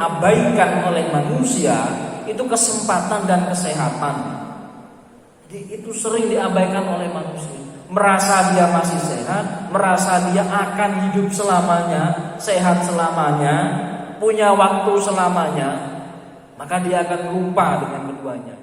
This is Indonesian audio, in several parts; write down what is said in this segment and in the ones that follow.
abaikan oleh manusia itu kesempatan dan kesehatan. Jadi itu sering diabaikan oleh manusia. Merasa dia masih sehat, merasa dia akan hidup selamanya, sehat selamanya, punya waktu selamanya, maka dia akan lupa dengan keduanya.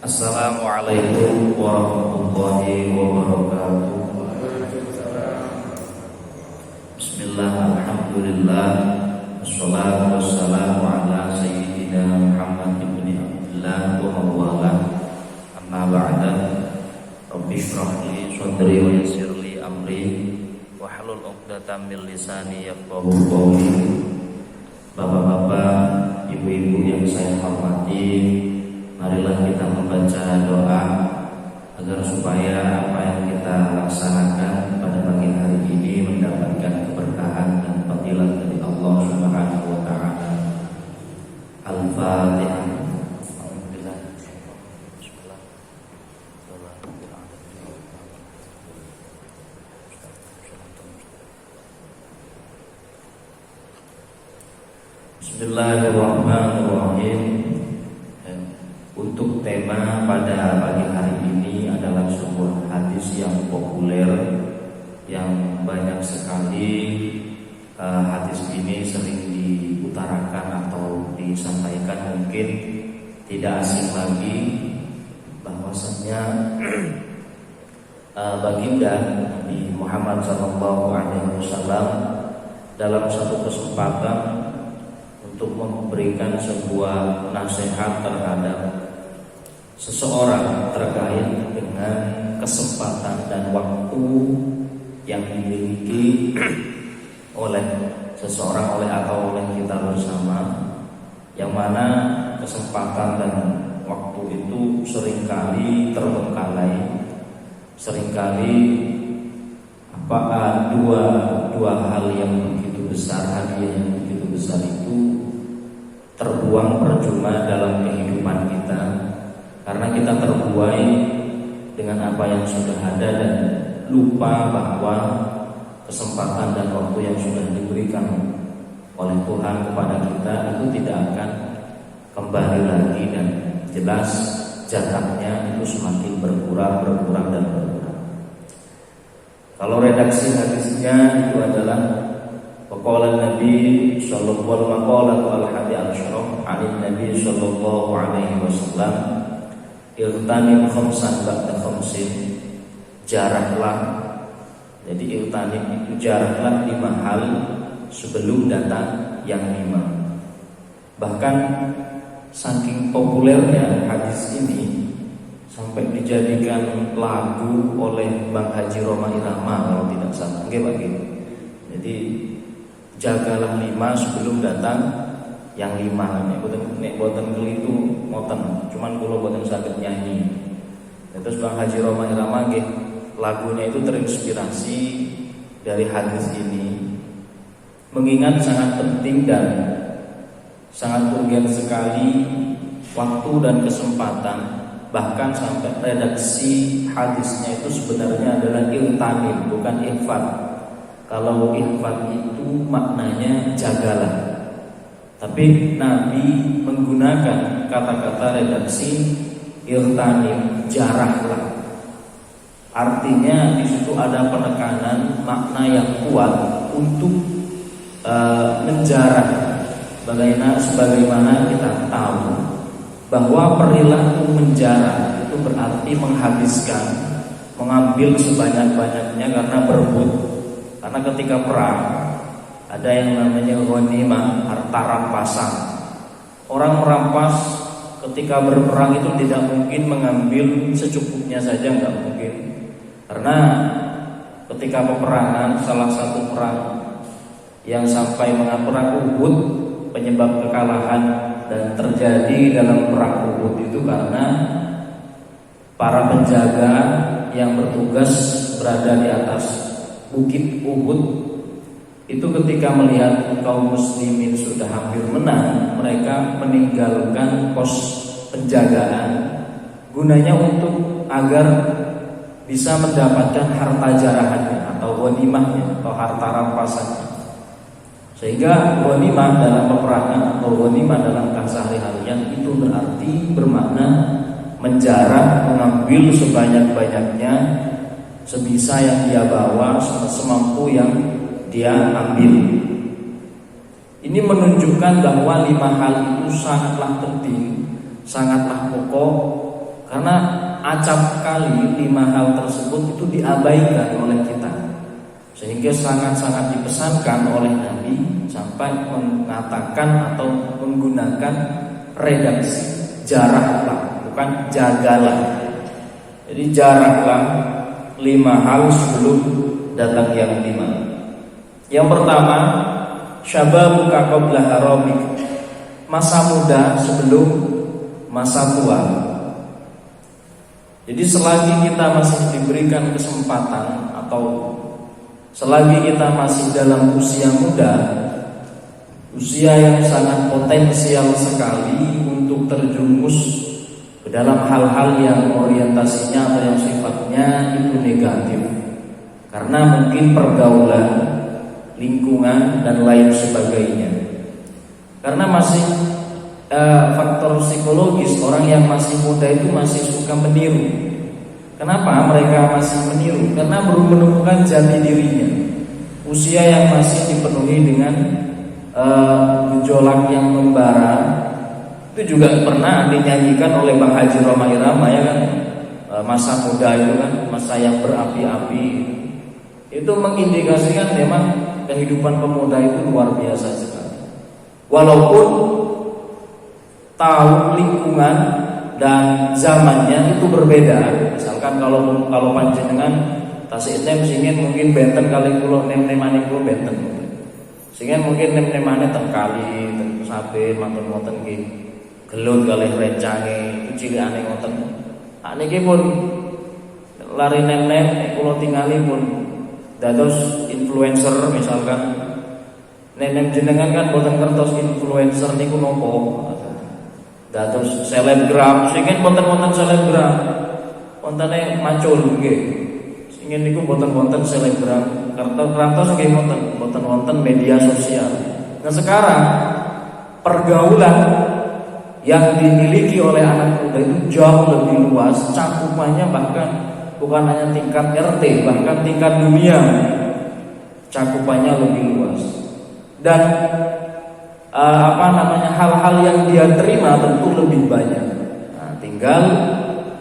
Assalamualaikum warahmatullahi wabarakatuh. Bismillah, alhamdulillah, wassalatu wassalamu ala sayyidina Muhammad ibn Abdullah wa mawala. Amma ba'da, Rabbi shrah li sadri wa yassir li amri wa hlul 'uqdatam min lisani yafqahu qawli. Bapak-bapak, ibu-ibu yang saya hormati, marilah kita membaca doa agar supaya apa yang kita laksanakan pada pagi hari ini mendapatkan keberkahan dan fadilah dari Allah Subhanahu wa taala. Al-Fatihah. Bismillahirrahmanirrahim. Untuk tema pada pagi hari ini adalah sebuah hadis yang populer, yang banyak sekali hadis ini sering diutarakan atau disampaikan, mungkin tidak asing lagi bahwasanya baginda Nabi Muhammad SAW dalam satu kesempatan untuk memberikan sebuah nasihat terhadap seseorang terkait dengan kesempatan dan waktu yang dimiliki oleh seseorang, atau oleh kita bersama, yang mana kesempatan dan waktu itu seringkali terbengkalai, seringkali dua hal yang begitu besar, hadiah yang begitu besar itu terbuang percuma dalam kehidupan kita, karena kita terbuai dengan apa yang sudah ada dan lupa bahwa kesempatan dan waktu yang sudah diberikan oleh Tuhan kepada kita itu tidak akan kembali lagi, dan jelas jatahnya itu semakin berkurang dan berkurang. Kalau redaksi hadisnya itu adalah waqala Nabi sallallahu alaihi wasallam irtanim khamsan ba'da khamsin, jaraklah. Jadi irtanim itu jaraklah 5 hal sebelum datang yang 5. Bahkan saking populernya hadis ini sampai dijadikan lagu oleh Bang Haji Roma Irama kalau tidak salah. Jadi jagalah 5 sebelum datang yang 5. Nek boten keliru ngoten, cuman kula boten saged nyanyi. Terus Bang Haji Roma Irama nggih, lagunya itu terinspirasi dari hadis ini, mengingat sangat penting dan sangat urgen sekali waktu dan kesempatan. Bahkan sampai redaksi hadisnya itu sebenarnya adalah irtanim, bukan infat. Kalau infat itu maknanya jagalah, tapi Nabi menggunakan kata-kata redaksi irtanim, jaraklah. Artinya di situ ada penekanan makna yang kuat untuk menjarak. Sebagaimana kita tahu bahwa perilaku menjarak itu berarti menghabiskan, mengambil sebanyak-banyaknya karena berebut. Karena ketika perang ada yang namanya ghanimah, harta rampasan. Orang merampas ketika berperang itu tidak mungkin mengambil secukupnya saja, nggak mungkin. Karena ketika peperangan, salah satu perang yang sampai perang Uhud, penyebab kekalahan dan terjadi dalam perang Uhud itu karena para penjaga yang bertugas berada di atas bukit Uhud itu ketika melihat kaum muslimin sudah hampir menang, mereka meninggalkan pos penjagaan gunanya untuk agar bisa mendapatkan harta jarahannya atau ghanimahnya atau harta rampasannya. Sehingga ghanimah dalam peperangan atau ghanimah dalam keseharian itu berarti bermakna menjarah, mengambil sebanyak-banyaknya, sebisa yang dia bawa, semampu yang dia ambil. Ini menunjukkan bahwa 5 hal itu sangatlah penting, sangatlah pokok, karena acap kali 5 hal tersebut itu diabaikan oleh kita, sehingga sangat-sangat dipesankan oleh Nabi sampai mengatakan atau menggunakan redaksi jarahlah, bukan jagalah. Jadi jarahlah 5 hal sebelum datang yang 5. Yang pertama, syababuka qabla haramik, masa muda sebelum masa tua. Jadi selagi kita masih diberikan kesempatan atau selagi kita masih dalam usia muda, usia yang sangat potensial sekali untuk terjerumus ke dalam hal-hal yang orientasinya atau yang sifatnya itu negatif, karena mungkin pergaulan, lingkungan dan lain sebagainya. Karena masih faktor psikologis, orang yang masih muda itu masih suka meniru. Kenapa mereka masih meniru? Karena belum menemukan jati dirinya. Usia yang masih dipenuhi dengan gejolak yang membara. Itu juga pernah dinyanyikan oleh Bang Haji Roma Irama, ya kan? Masa muda itu kan masa yang berapi-api. Itu mengindikasikan memang kehidupan pemuda itu luar biasa sekali. Walaupun tahu lingkungan dan zamannya itu berbeda. Misalkan kalau panjenengan tasik nem singen mungkin benten kali kulo nem-nemane kulo benten. Singen mungkin nem-nemane teng kali, teng sabe, manten-manten nggih. Gelut kali rencange, itu cilikane ngoten. Nah niki pun lari nem-nem kulo tingali pun dados influencer misalkan. Nem jenengan kan boten kertos influencer niku nopo? Dados selebgram, singen wonten-wonten selebgram. Wontene macul nggih. Singen niku wonten-wonten selebgram. Kertos nggih wonten media sosial. Nah sekarang pergaulan yang dimiliki oleh anak muda itu jauh lebih luas, cakupannya bahkan bukan hanya tingkat RT, bahkan tingkat dunia. Cakupannya lebih luas. Dan hal-hal yang dia terima tentu lebih banyak. Nah, tinggal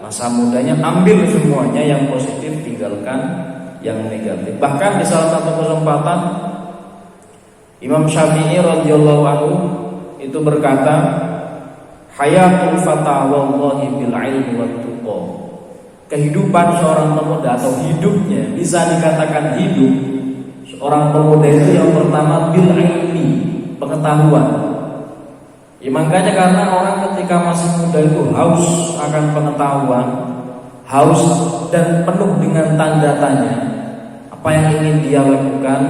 masa mudanya ambil semuanya yang positif, tinggalkan yang negatif. Bahkan di salah satu kesempatan Imam Syafi'i radhiyallahu anhu itu berkata, hayatul fata wallahi bil ilmi wat tuqa. Kehidupan seorang pemuda atau hidupnya bisa dikatakan hidup seorang pemuda itu yang pertama bil ilmi, pengetahuan. Ya makanya karena orang ketika masih muda itu haus akan pengetahuan, haus dan penuh dengan tanda tanya. Apa yang ingin dia lakukan,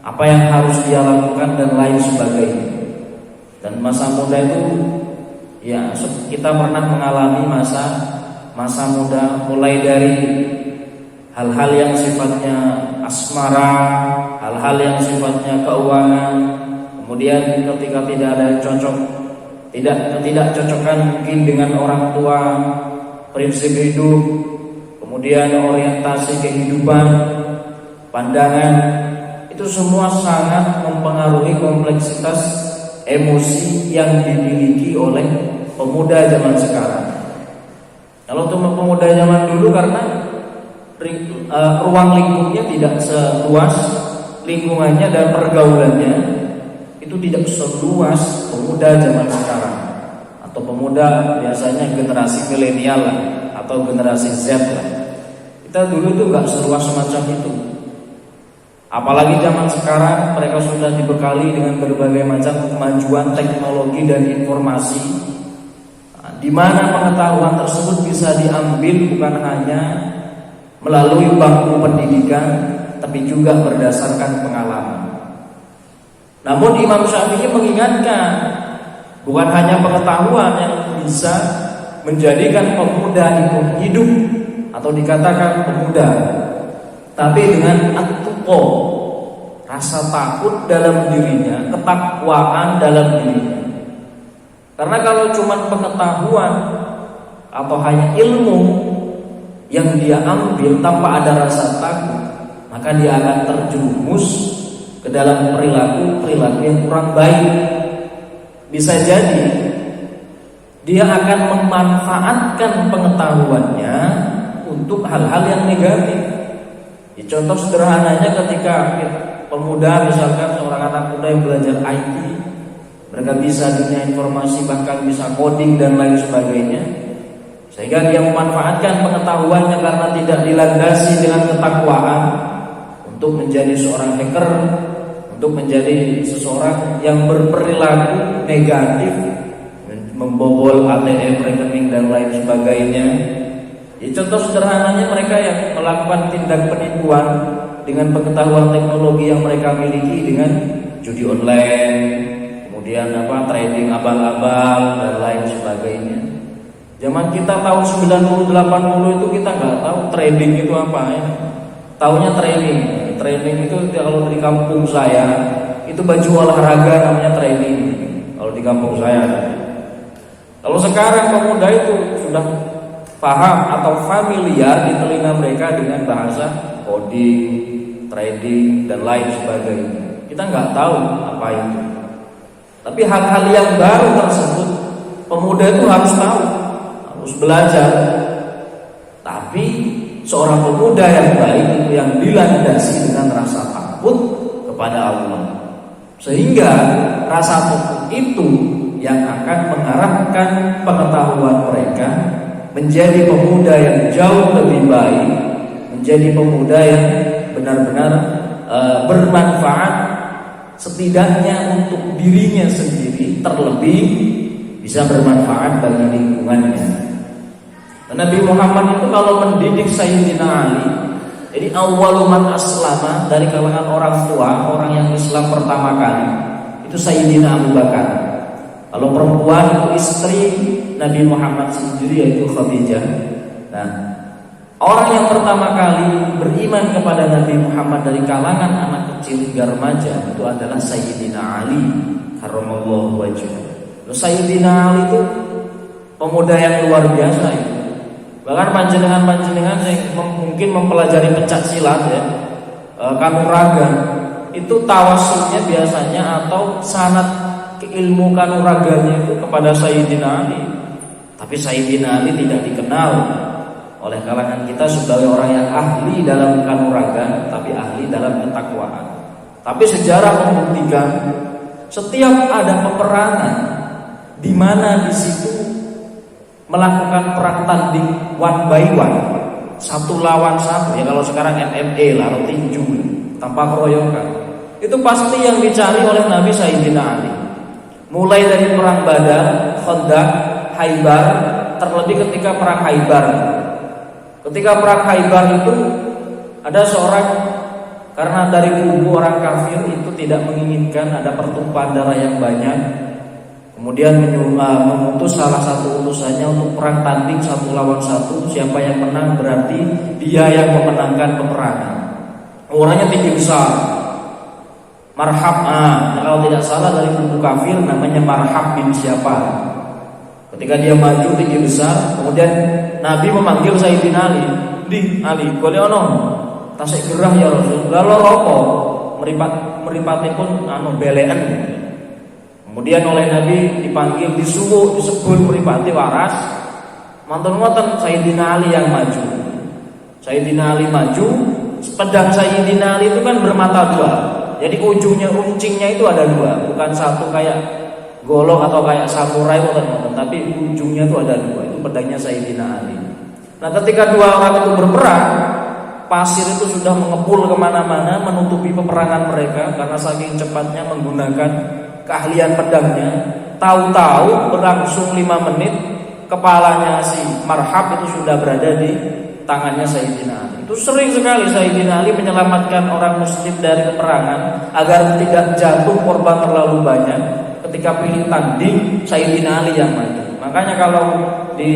apa yang harus dia lakukan dan lain sebagainya. Dan masa muda itu ya kita pernah mengalami masa muda mulai dari hal-hal yang sifatnya asmara, hal-hal yang sifatnya keuangan. Kemudian ketika tidak ada tidak cocokkan mungkin dengan orang tua, prinsip hidup, kemudian orientasi kehidupan, pandangan, itu semua sangat mempengaruhi kompleksitas emosi yang dimiliki oleh pemuda zaman sekarang. Kalau untuk pemuda zaman dulu karena ruang lingkupnya tidak seluas lingkungannya dan pergaulannya itu tidak seluas pemuda zaman sekarang atau pemuda biasanya generasi milenial lah atau generasi Z lah. Kita dulu tuh nggak seluas semacam itu. Apalagi zaman sekarang mereka sudah dibekali dengan berbagai macam kemajuan teknologi dan informasi, di mana pengetahuan tersebut bisa diambil bukan hanya melalui bangku pendidikan, tapi juga berdasarkan pengalaman. Namun Imam Syafi'i mengingatkan, bukan hanya pengetahuan yang bisa menjadikan pemuda itu hidup atau dikatakan pemuda, tapi dengan at-tuqa, rasa takut dalam dirinya, ketakwaan dalam dirinya. Karena kalau cuma pengetahuan atau hanya ilmu yang dia ambil tanpa ada rasa takut, maka dia akan terjerumus ke dalam perilaku yang kurang baik. Bisa jadi dia akan memanfaatkan pengetahuannya untuk hal-hal yang negatif. Contoh sederhananya ketika pemuda, misalkan seorang anak muda yang belajar IT, mereka bisa dunia informasi, bahkan bisa coding dan lain sebagainya, sehingga dia memanfaatkan pengetahuannya karena tidak dilandasi dengan ketakwaan untuk menjadi seorang hacker, untuk menjadi seseorang yang berperilaku negatif, membobol ATM, rekening dan lain sebagainya. Contoh sederhananya mereka yang melakukan tindak penipuan dengan pengetahuan teknologi yang mereka miliki dengan judi online, kemudian trading abal-abal dan lain sebagainya. Zaman kita tahun 90-80 itu kita nggak tahu trading itu apa ya. Taunya training. Training itu kalau di kampung saya itu baju olahraga namanya training. Kalau di kampung saya. Kalau sekarang pemuda itu sudah paham atau familiar di telinga mereka dengan bahasa coding, trading dan lain sebagainya. Kita nggak tahu apa itu. Tapi hal-hal yang baru tersebut pemuda itu harus tahu, harus belajar. Tapi seorang pemuda yang baik itu yang dilandasi dengan rasa takut kepada Allah, sehingga rasa takut itu yang akan mengarahkan pengetahuan mereka menjadi pemuda yang jauh lebih baik, menjadi pemuda yang benar-benar bermanfaat, setidaknya untuk dirinya sendiri, terlebih bisa bermanfaat bagi lingkungannya. Nabi Muhammad itu kalau mendidik Sayyidina Ali, jadi awwalu man aslama, dari kalangan orang tua, orang yang Islam pertama kali itu Sayyidina Abu Bakar. Kalau perempuan itu istri Nabi Muhammad sendiri, yaitu Khadijah. Nah, orang yang pertama kali beriman kepada Nabi Muhammad dari kalangan anak kecil hingga remaja itu adalah Sayyidina Ali karramallahu wajhahu. Sayyidina Ali itu pemuda yang luar biasa itu. Bahkan panjenengan yang mungkin mempelajari pencak silat ya, kanuragan, itu tawasulnya biasanya atau sanad keilmu kanuraganya itu kepada Sayyidina Ali. Tapi Sayyidina Ali tidak dikenal oleh kalangan kita sebagai orang yang ahli dalam kanuragan, tapi ahli dalam ketakwaan. Tapi sejarah membuktikan setiap ada peperangan di mana di situ melakukan perang tanding one by one, satu lawan satu ya, kalau sekarang MMA lah atau tinju tanpa keroyokan, itu pasti yang dicari oleh Nabi Sayyidina Ali. Mulai dari perang Badar, Khandaq, Khaibar, terlebih ketika perang Khaibar. Ketika perang Khaibar itu ada seorang, karena dari kubu orang kafir itu tidak menginginkan ada pertumpahan darah yang banyak, kemudian mengutus salah satu utusannya untuk perang tanding satu lawan satu. Siapa yang menang berarti dia yang memenangkan peperangan. Orangnya tinggi besar, Marhab, kalau tidak salah dari kubu kafir namanya Marhab bin siapa. Ketika dia maju tinggi besar, kemudian Nabi memanggil Sayyidina Ali, "Di Ali, boleh ono tasik gerah ya Rasulullah, lalu apa meripatipun belean." Kemudian oleh Nabi dipanggil, disuruh disebut meripati waras. Manten-manten Sayyidina Ali yang maju. Sayyidina Ali maju, pedang Sayyidina Ali itu kan bermata dua. Jadi ujungnya, runcingnya itu ada dua, bukan satu kayak golok atau kayak samurai, tapi ujungnya itu ada dua. Itu pedangnya Sayyidina Ali. Nah, ketika dua orang itu berperang, pasir itu sudah mengepul kemana-mana menutupi peperangan mereka karena saking cepatnya menggunakan keahlian pedangnya. Tahu-tahu berlangsung 5 menit, kepalanya si Marhab itu sudah berada di tangannya Sayyidina Ali. Itu sering sekali Sayyidina Ali menyelamatkan orang muslim dari peperangan agar tidak jatuh korban terlalu banyak. Ketika pilih tanding, Sayyidina Ali yang maju. Makanya kalau di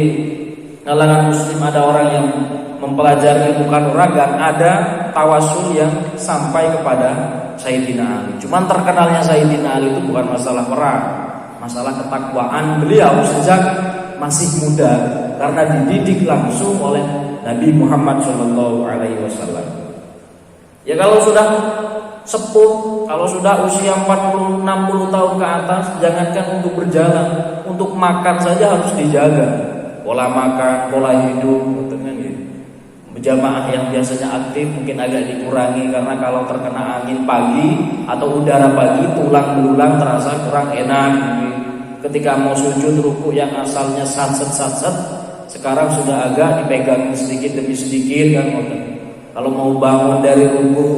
kalangan muslim ada orang yang mempelajari ilmu kanuragan, ada tawasul yang sampai kepada Sayyidina Ali. Cuman terkenalnya Sayyidina Ali itu bukan masalah perang, masalah ketakwaan beliau sejak masih muda karena dididik langsung oleh Nabi Muhammad SAW. Ya kalau sudah sepuh, kalau sudah usia 40-60 tahun ke atas, jangankan untuk berjalan, untuk makan saja harus dijaga. Pola makan, pola hidup, gitu. Berjamaah yang biasanya aktif mungkin agak dikurangi karena kalau terkena angin pagi atau udara pagi, tulang belulang terasa kurang enak. Ketika mau sujud ruku yang asalnya satset, sekarang sudah agak dipegang sedikit demi sedikit kan. Kalau mau bangun dari ruku,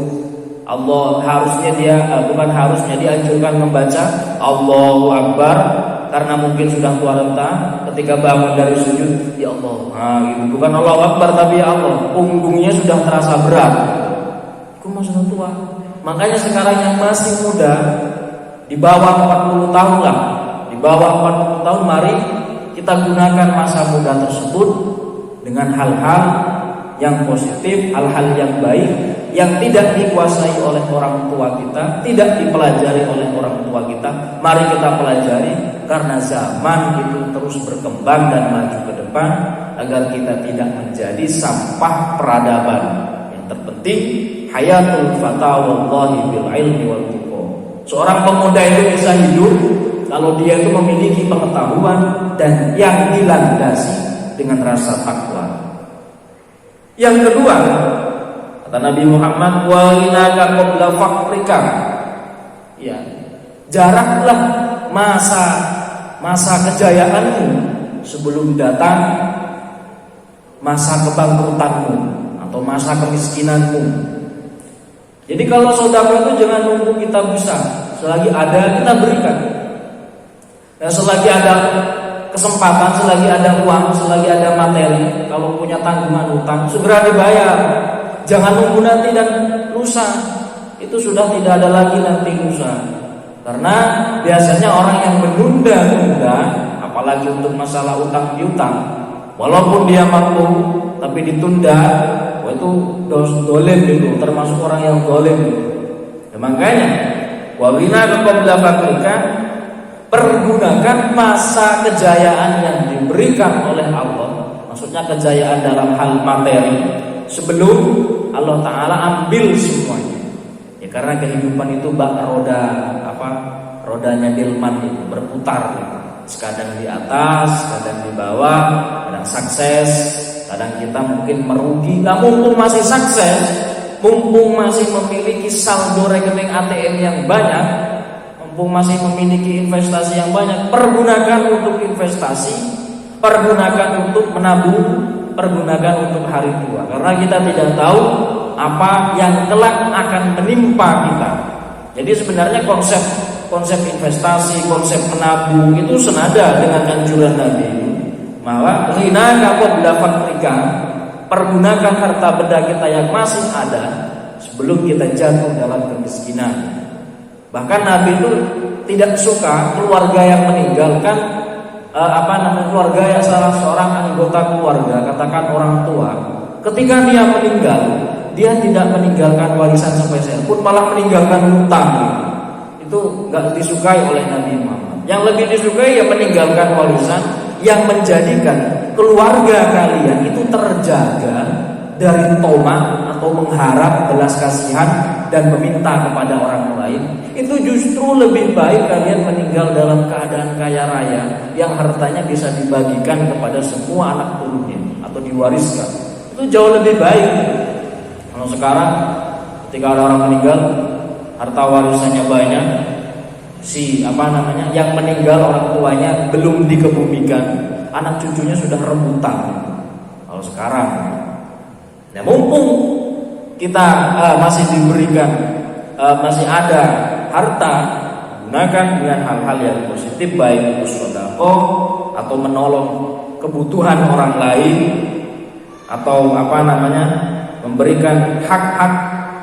Allah harusnya dianjurkan membaca Allahu Akbar karena mungkin sudah tua renta. Ketika bangun dari sujud, ya Allah, gitu. Bukan Allahu Akbar tapi ya Allah, punggungnya sudah terasa berat. Aku masih tua. Makanya sekarang yang masih muda, di bawah 40 tahun lah, di bawah 40 tahun, mari kita gunakan masa muda tersebut dengan hal-hal yang positif, hal-hal yang baik, yang tidak dikuasai oleh orang tua kita, tidak dipelajari oleh orang tua kita. Mari kita pelajari karena zaman itu terus berkembang dan maju ke depan agar kita tidak menjadi sampah peradaban. Yang terpenting hayatul fata wallahi bil ilmi wal tuqa. Seorang pemuda itu bisa hidup kalau dia itu memiliki pengetahuan dan yang dilandasi dengan rasa takwa. Yang kedua, kata Nabi Muhammad, walinaka qabla faqrika. Ya, jaraklah masa kejayaanmu sebelum datang masa kebangkrutanmu atau masa kemiskinanmu. Jadi kalau saudara itu jangan nunggu kita bisa, selagi ada kita berikan. Dan selagi ada kesempatan, selagi ada uang, selagi ada materi, kalau punya tanggungan hutang, segera dibayar. Jangan nunggu nanti dan lusa. Itu sudah tidak ada lagi nanti lusa. Karena biasanya orang yang menunda-nunda, apalagi untuk masalah utang piutang, walaupun dia mampu tapi ditunda, itu dolim itu, termasuk orang yang dolim. Ya, makanya wawina qabla faqrika, pergunakan masa kejayaan yang diberikan oleh Allah, maksudnya kejayaan dalam hal materi, sebelum Allah Ta'ala ambil semuanya. Ya karena kehidupan itu bak rodanya Dilman itu berputar gitu. Kadang di atas, kadang di bawah, kadang sukses, kadang kita mungkin merugi. Nah, mumpung masih sukses, mumpung masih memiliki saldo rekening ATM yang banyak, mumpung masih memiliki investasi yang banyak, pergunakan untuk investasi, pergunakan untuk menabung, pergunakan untuk hari tua. Karena kita tidak tahu apa yang kelak akan menimpa kita. Jadi sebenarnya konsep investasi, konsep menabung itu senada dengan anjuran Nabi. Malah ghina qabla faqrika, pergunakan harta benda kita yang masih ada sebelum kita jatuh dalam kemiskinan. Bahkan Nabi itu tidak suka keluarga yang meninggalkan keluarga yang salah seorang anggota keluarga, katakan orang tua, ketika dia meninggal, dia tidak meninggalkan warisan sepeser pun, malah meninggalkan hutang. Itu nggak disukai oleh Nabi Muhammad. Yang lebih disukai ya meninggalkan warisan yang menjadikan keluarga kalian itu terjaga dari tomat atau mengharap belas kasihan dan meminta kepada orang lain. Itu justru lebih baik kalian meninggal dalam keadaan kaya raya yang hartanya bisa dibagikan kepada semua anak turunnya atau diwariskan. Itu jauh lebih baik. Kalau sekarang ketika ada orang meninggal, harta warisannya banyak, yang meninggal orang tuanya belum dikebumikan, anak cucunya sudah rebutan. Kalau sekarang, ya mumpung kita masih diberikan, masih ada harta, gunakan dengan hal-hal yang positif, baik itu sedekah atau menolong kebutuhan orang lain, atau memberikan hak-hak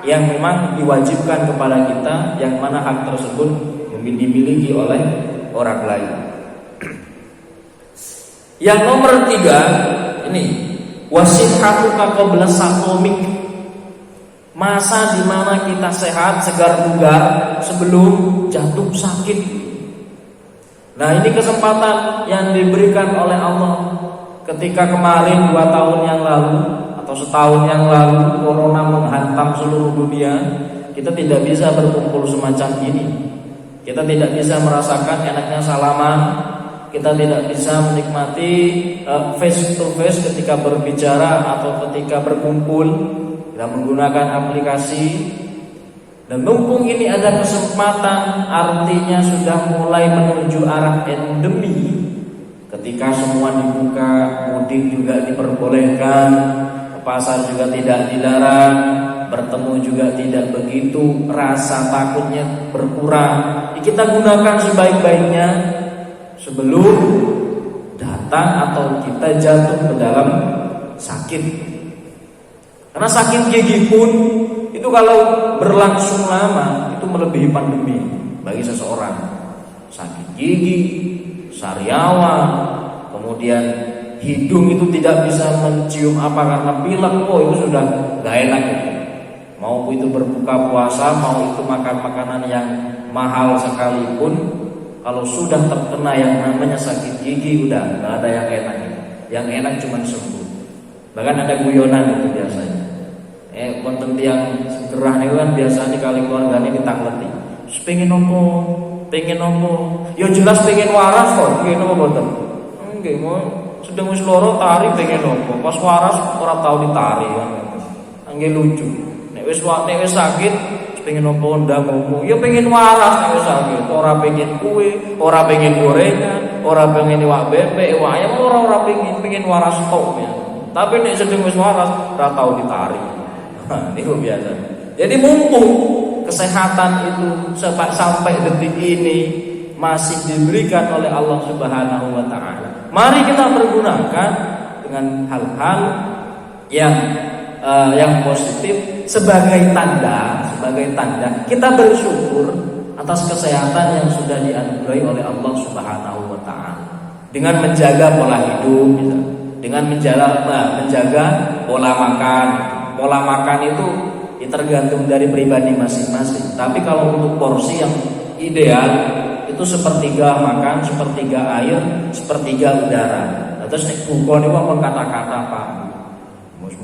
yang memang diwajibkan kepada kita, yang mana hak tersebut dimiliki oleh orang lain. Yang nomor 3 ini, wasihhatuka qabla saqamik. Masa di mana kita sehat, segar bugar sebelum jatuh sakit. Nah, ini kesempatan yang diberikan oleh Allah. Ketika kemarin 2 tahun yang lalu atau setahun yang lalu corona menghantam seluruh dunia, kita tidak bisa berkumpul semacam ini. Kita tidak bisa merasakan enaknya salaman, kita tidak bisa menikmati face to face ketika berbicara atau ketika berkumpul. Kita menggunakan aplikasi. Dan mumpung ini ada kesempatan, artinya sudah mulai menuju arah endemi. Ketika semua dibuka, mudik juga diperbolehkan, ke pasar juga tidak dilarang, bertemu juga tidak begitu, rasa takutnya berkurang. Kita gunakan sebaik-baiknya sebelum datang atau kita jatuh ke dalam sakit. Karena sakit gigi pun itu kalau berlangsung lama itu melebihi pandemi bagi seseorang. Sakit gigi, sariawan, kemudian hidung itu tidak bisa mencium apa karena pilek, itu sudah gak enak gitu. Mau itu berbuka puasa, mau itu makan makanan yang mahal sekalipun, kalau sudah terkena yang namanya sakit gigi udah gak ada yang enak gitu. Yang enak cuma sembuh. Bahkan ada guyonan itu biasanya. Konten yang gerah itu kan biasanya kali keluarganya ditangleti. Pengen nopo? Ya jelas pengen waras kok. Pengen nopo boten? Nggih, mau sedang wis loro tari pengen nopo. Pas waras ora tau ditari kan. Nggih lucu. Nek wis sakit pengen nopo ndang ngomong. Ya pengen waras nek wis sakit. Ora pengen kue, ora pengen gorengan, ora pengen iwak bebek, iwak ayam, ora pengen waras tok ya. Tapi nek sedang wis waras ora tau ditari. Ini biasa. Jadi mumpung kesehatan itu sampai detik ini masih diberikan oleh Allah Subhanahu wa taala, mari kita pergunakan dengan hal-hal yang positif sebagai tanda kita bersyukur atas kesehatan yang sudah dianugerahi oleh Allah Subhanahu wa taala. Dengan menjaga pola hidup, dengan menjaga pola makan. Pola makan itu tergantung dari pribadi masing-masing. Tapi kalau untuk porsi yang ideal itu 1/3 makan, 1/3 air, 1/3 udara. Terus nek buka niku apa kata-kata Pak?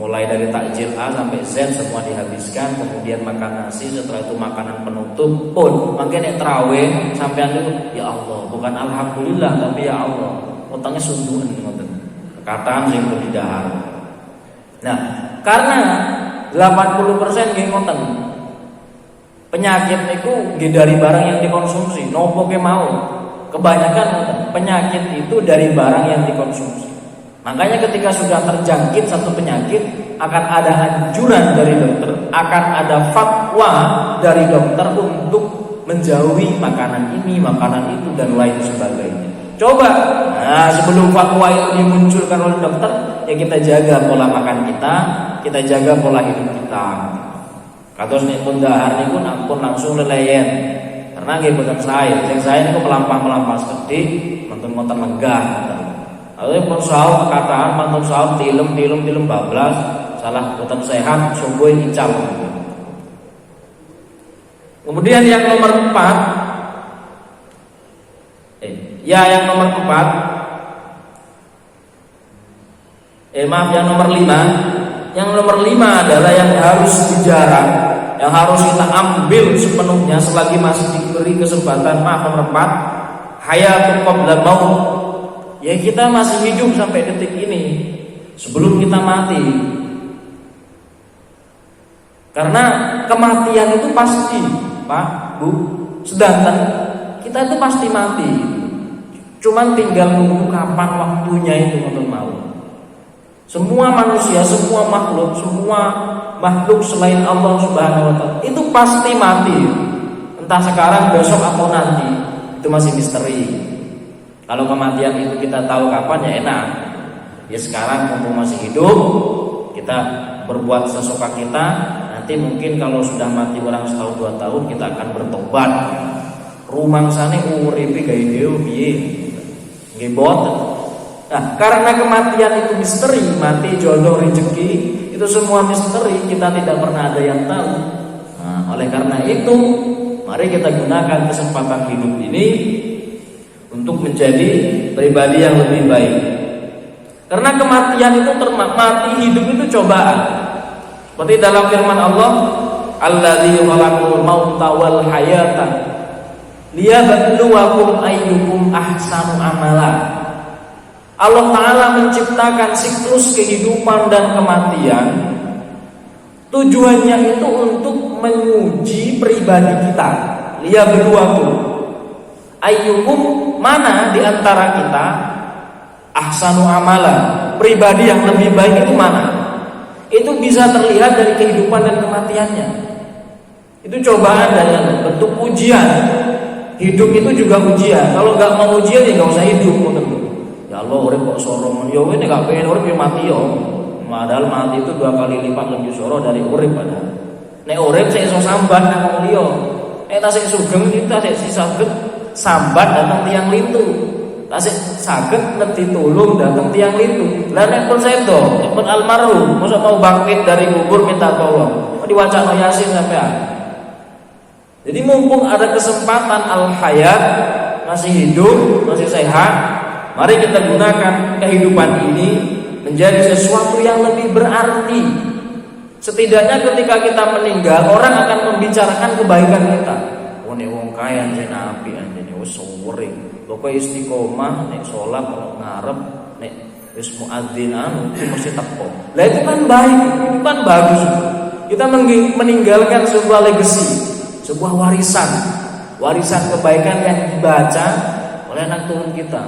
Mulai dari takjil A sampai Z semua dihabiskan, kemudian makan nasi, setelah itu makanan penutup pun. Makanya nek tarawih sampean itu ya Allah, bukan alhamdulillah tapi ya Allah. Utangnya sunduhan ngoten. Kekataan sing berdahar. Nah, karena 80% nggih ngoten. Penyakit niku nggih dari barang yang dikonsumsi, nopo ke mau. Kebanyakan ngoten. Penyakit itu dari barang yang dikonsumsi. Makanya ketika sudah terjangkit satu penyakit, akan ada anjuran dari dokter, akan ada fatwa dari dokter untuk menjauhi makanan ini, makanan itu dan lain sebagainya. Coba, sebelum fatwa itu dimunculkan oleh dokter, ya kita jaga pola makan kita jaga pola hidup kita. Kados nek pun dahar niku ampun langsung leleyen. Karena nggih boten sae, sing sae niku melampah-melampah sedih, menten-menten megah. Lalu pun sahur kataan, mantun sahur tilem bablas, salah boten sehat, subuh ical. Kemudian yang nomor 4, yang nomor 4, yang nomor 5. Yang nomor 5 adalah yang harus dijarah, yang harus kita ambil sepenuhnya selagi masih diberi kesempatan. Nomor 4, hayatul qabla maut. Ya kita masih hidup sampai detik ini sebelum kita mati. Karena kematian itu pasti, Pak, Bu. Sedangkan kita itu pasti mati. Cuman tinggal nunggu kapan waktunya itu untuk mau. Semua manusia, semua makhluk selain Allah Subhanahu wa taala itu pasti mati. Entah sekarang, besok atau nanti, itu masih misteri. Kalau kematian itu kita tahu kapan ya enak. Ya sekarang mumpung masih hidup, kita berbuat sesuka kita. Nanti mungkin kalau sudah mati orang setahun 2 tahun, kita akan bertobat. Rumangsane uripe gawe dhewe piye? Nggih boten. Nah, karena kematian itu misteri, mati, jodoh, rezeki, itu semua misteri, kita tidak pernah ada yang tahu. Nah, oleh karena itu, mari kita gunakan kesempatan hidup ini untuk menjadi pribadi yang lebih baik. Karena kematian itu mati, hidup itu cobaan. Seperti dalam firman Allah, "Alladzi khalaqal mauta wal hayata liyabluwakum ayyukum ahsanu amala." Allah Ta'ala menciptakan siklus kehidupan dan kematian. Tujuannya itu untuk menguji pribadi kita. Liyabluwakum ayyukum, mana di antara kita ahsanu amala, pribadi yang lebih baik itu mana? Itu bisa terlihat dari kehidupan dan kematiannya. Itu cobaan dan bentuk ujian. Hidup itu juga ujian. Kalau nggak mau ujian ya nggak usah hidup. Ya Allah, urip kok sorong. Yo ini nggak pengen urip ya mati yo. Padahal mati itu 2 kali lipat lebih soro dari urip padahal. Nek urip saya iso sambat nang wong liya. Tasik sugeng kita tasik saged sambat datang tiang lintu. Tasik saged nek ditulung datang tiang lintu. Lah nek pun sedo, nek pun almarhum, mosok mau bangkit dari kubur minta tolong. Diwacana Yasin sampean. Jadi mumpung ada kesempatan al-hayat, masih hidup, masih sehat, mari kita gunakan kehidupan ini menjadi sesuatu yang lebih berarti. Setidaknya ketika kita meninggal, orang akan membicarakan kebaikan kita. Oh nek wong kaya anjen apik anjene wis sore. Pokoke istiqomah nek salat ngarep nek wis muadzin mesti teko. Lah itu kan baik, itu kan bagus. Kita meninggalkan sebuah legacy, sebuah warisan kebaikan yang dibaca oleh anak turun kita.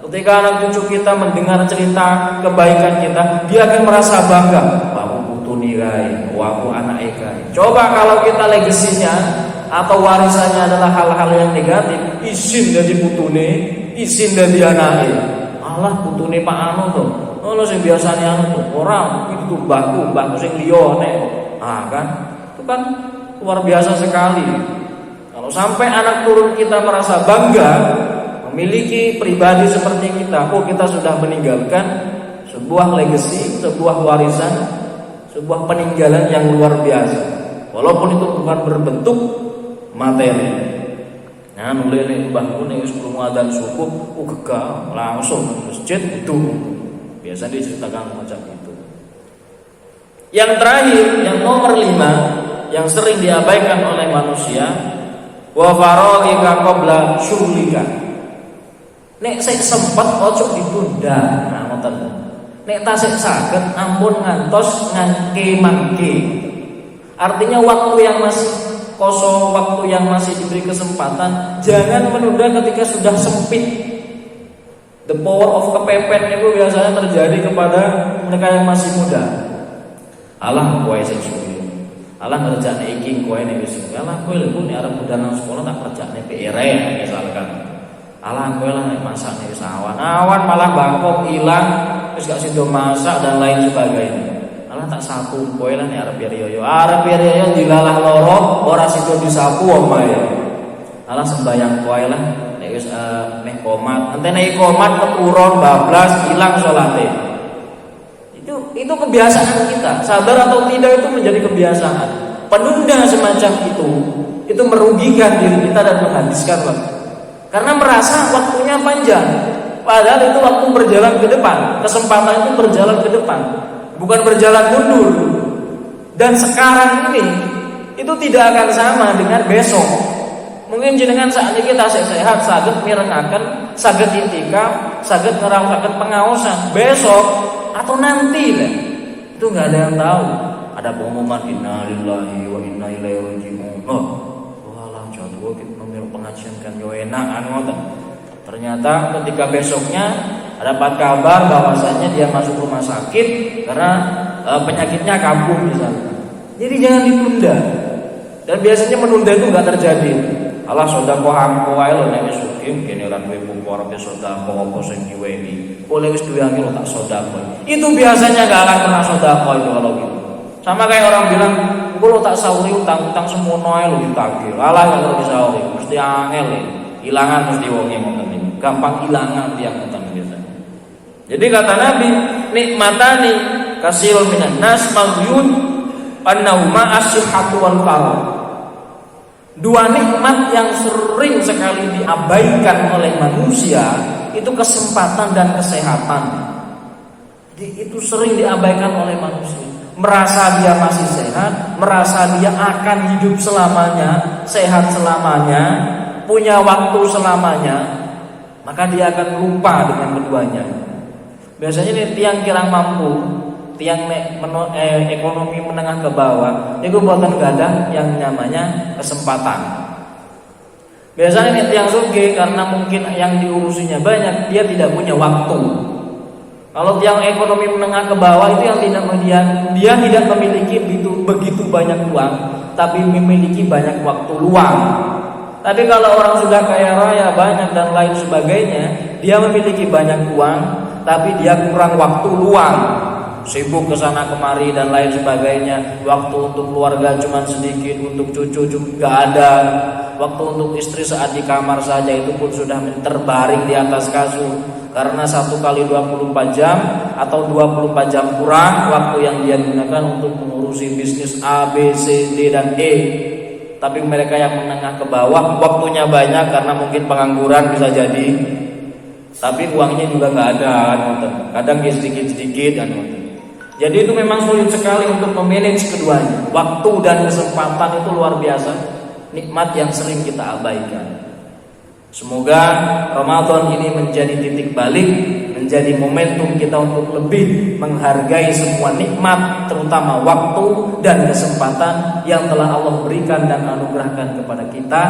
Ketika anak cucu kita mendengar cerita kebaikan kita, dia akan merasa bangga. Aku putu nirai, aku anak eka. Coba kalau kita legasinya atau warisannya adalah hal-hal yang negatif, izin dari putune, izin dari anaknya. Allah putune Pak Anu tuh, ono sing biasanya anu tuh, orang itu mbahku sing liya nek. Ah kan, itu kan luar biasa sekali. Kalau sampai anak turun kita merasa bangga memiliki pribadi seperti kita, oh kita sudah meninggalkan sebuah legacy, sebuah warisan, sebuah peninggalan yang luar biasa. Walaupun itu bukan berbentuk materi. Nah, nulene mbahku nek wis krungu adzan subuh, gegah langsung masjid itu. Biasa diceritakan macam itu. Yang terakhir, yang nomor 5 yang sering diabaikan oleh manusia, wa faragika qabla syughlika. Nek sik sempet ojo ditunda. Nah, ngoten. Nek tasik saged ampun ngantos ngangke-mangke. Artinya waktu yang masih kosong, waktu yang masih diberi kesempatan, jangan menunda ketika sudah sempit. The power of kepepet itu biasanya terjadi kepada mereka yang masih muda. Alah kowe sing suwi. Alah ngerjakne iki kowe nek wis. Alah kowe lho nek arep budal nang sekolah tak kerjakne PR misalkan. Alah kowe lah nek masak nek wis awan malah bangkok ilang, wis gak sido masak dan lain sebagainya. Alah tak sapu kowe lah nek arep riyo. Arep riyo dilalah loro ora sido disapu omahe. Alah sembayang kowe lah nek wis nek komat. Entene komat kepuron bablas ilang salate. Itu kebiasaan kita, sadar atau tidak itu menjadi kebiasaan. Penunda semacam itu merugikan diri kita dan menghabiskan waktu. Karena merasa waktunya panjang, padahal itu waktu berjalan ke depan, kesempatan itu berjalan ke depan, bukan berjalan mundur. Dan sekarang ini itu tidak akan sama dengan besok. Mungkin jenengan saat ini kita sehat, saged mirengaken, saged itikaf, saged ngerasaken pengaosan. Besok atau nanti lah, itu nggak ada yang tahu. Ada pengumuman innalillahi wa inna ilaihi raji'un. Walah jadwal kita nomor pengajian kan yo enak anu. Ternyata ketika besoknya dapat kabar bahwasanya dia masuk rumah sakit karena penyakitnya kambuh misalnya. Jadi jangan ditunda. Dan biasanya menunda itu nggak terjadi. Allah sedekah hamko wae lho nek wis sugih kene ora duwe pupur pe sedekah apa sing diweni. Oleh wis duwe akeh tak sedekah. Itu biasanya enggak akan pernah sedekah itu kalau gitu. Sama kayak orang bilang, "Kulo tak sauri utang-utang semono ae lho ditagih." Alah kalau disauri mesti angel ya. Ilangan mesti wonge ngoten iki. Gampang ilangan tiyang ngoten biasanya. Jadi kata Nabi, nikmatani kasil minan nas maghyun annahuma as-sihhatu wal farah. Dua nikmat yang sering sekali diabaikan oleh manusia itu kesempatan dan kesehatan. Jadi itu sering diabaikan oleh manusia. Merasa dia masih sehat, merasa dia akan hidup selamanya, sehat selamanya, punya waktu selamanya, maka dia akan lupa dengan keduanya. Biasanya nih tiang kirang mampu, tiang ekonomi menengah ke bawah, itu buatan gadah yang namanya kesempatan. Biasanya nih tiang sugih karena mungkin yang diurusinya banyak, dia tidak punya waktu. Kalau tiang ekonomi menengah ke bawah itu yang dia tidak memiliki begitu banyak uang, tapi memiliki banyak waktu luang. Tapi kalau orang sudah kaya raya banyak dan lain sebagainya, dia memiliki banyak uang, tapi dia kurang waktu luang. Sibuk ke sana kemari dan lain sebagainya. Waktu untuk keluarga cuma sedikit, untuk cucu juga gak ada. Waktu untuk istri saat di kamar saja itu pun sudah terbaring di atas kasur. Karena 1 kali 24 jam atau 24 jam kurang waktu yang dia gunakan untuk mengurusi bisnis A, B, C, D, dan E. Tapi mereka yang menengah ke bawah waktunya banyak karena mungkin pengangguran bisa jadi. Tapi uangnya juga gak ada kan, kadang sedikit-sedikit kan. Jadi itu memang sulit sekali untuk memanage keduanya. Waktu dan kesempatan itu luar biasa, nikmat yang sering kita abaikan. Semoga Ramadan ini menjadi titik balik, menjadi momentum kita untuk lebih menghargai semua nikmat, terutama waktu dan kesempatan yang telah Allah berikan dan anugerahkan kepada kita.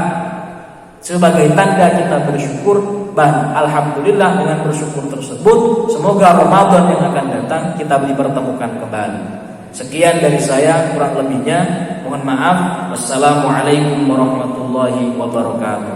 Sebagai tanda kita bersyukur, dan alhamdulillah dengan bersyukur tersebut, semoga Ramadan yang akan datang kita dipertemukan kembali. Sekian dari saya, kurang lebihnya mohon maaf. Wassalamualaikum warahmatullahi wabarakatuh.